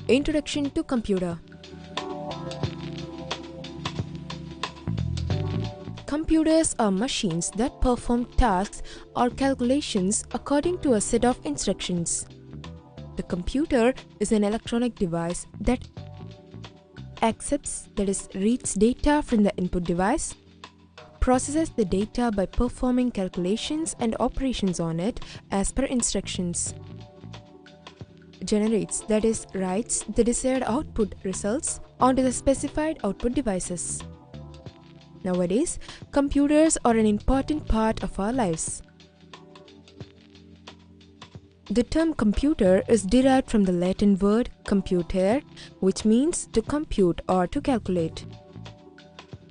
Introduction to computer. Computers are machines that perform tasks or calculations according to a set of instructions. The computer is an electronic device that accepts, that is, reads data from the input device, processes the data by performing calculations and operations on it as per instructions, generates, that is, writes the desired output results onto the specified output devices. Nowadays, computers are an important part of our lives. The term computer is derived from the Latin word computere, which means to compute or to calculate.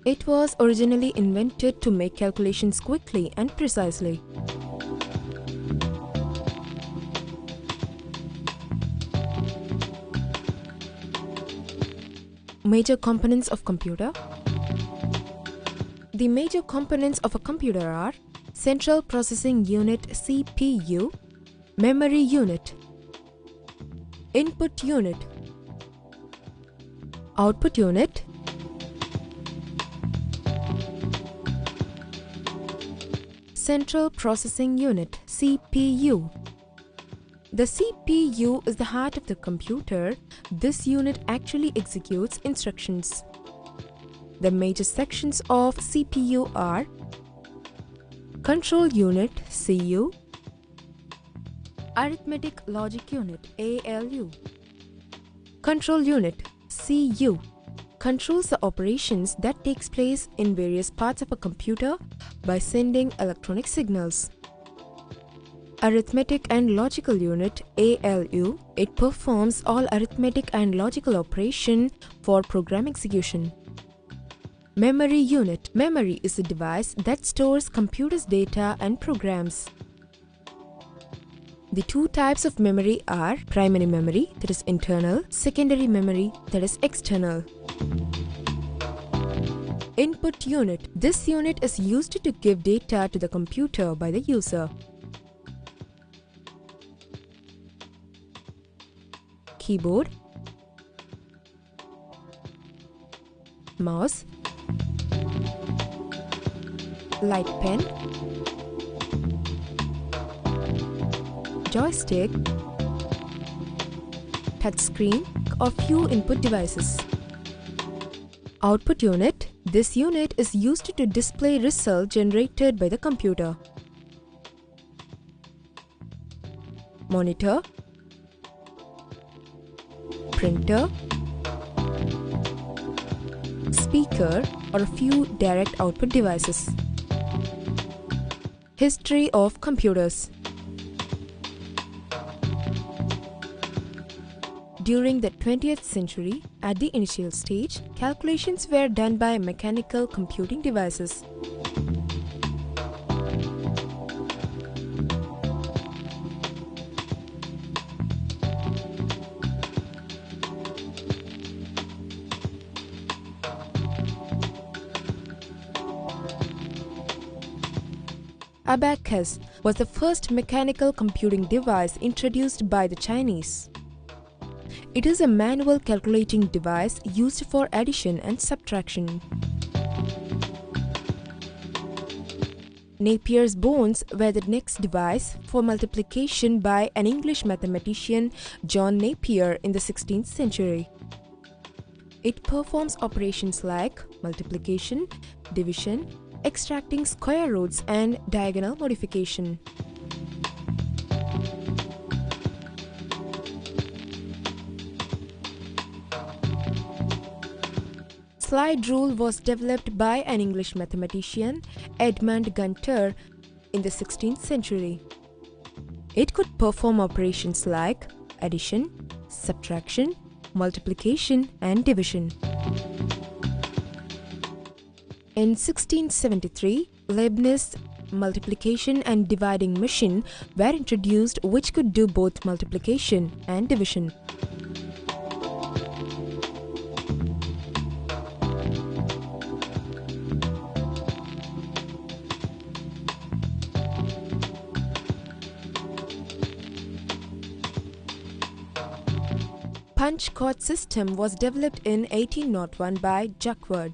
It was originally invented to make calculations quickly and precisely. Major components of computer. The major components of a computer are Central Processing Unit CPU, Memory Unit, Input Unit, Output Unit, Central Processing Unit CPU. The CPU is the heart of the computer. This unit actually executes instructions. The major sections of CPU are Control Unit CU, Arithmetic Logic Unit ALU. Control Unit CU controls the operations that takes place in various parts of a computer by sending electronic signals. Arithmetic and Logical Unit ALU, it performs all arithmetic and logical operation for program execution. Memory Unit. Memory is a device that stores computer's data and programs. The two types of memory are primary memory, that is internal, secondary memory, that is external. Input Unit. This unit is used to give data to the computer by the user. Keyboard, mouse, light pen, joystick, touchscreen, or few input devices. Output Unit. This unit is used to display result generated by the computer. Monitor, printer, speaker, or a few direct output devices. History of computers. During the 20th century, at the initial stage, calculations were done by mechanical computing devices. Abacus was the first mechanical computing device introduced by the Chinese. It is a manual calculating device used for addition and subtraction. Napier's bones were the next device for multiplication by an English mathematician, John Napier, in the 16th century. It performs operations like multiplication, division, extracting square roots, and diagonal modification. Slide rule was developed by an English mathematician, Edmund Gunter, in the 16th century. It could perform operations like addition, subtraction, multiplication, and division. In 1673, Leibniz's multiplication and dividing machine were introduced, which could do both multiplication and division. punch card system was developed in 1801 by Jacquard.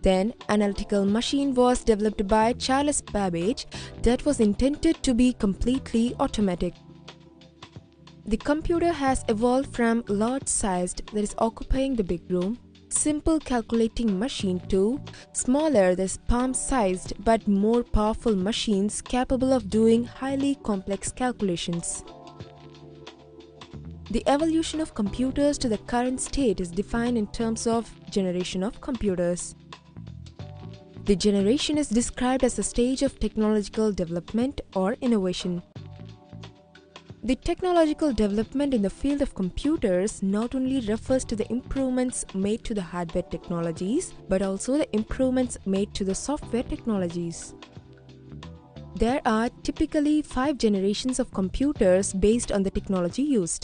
Then, analytical machine was developed by Charles Babbage that was intended to be completely automatic. The computer has evolved from large-sized, that is occupying the big room, simple calculating machine to smaller, that is palm-sized but more powerful machines capable of doing highly complex calculations. The evolution of computers to the current state is defined in terms of generation of computers. The generation is described as a stage of technological development or innovation. The technological development in the field of computers not only refers to the improvements made to the hardware technologies, but also the improvements made to the software technologies. There are typically 5 generations of computers based on the technology used.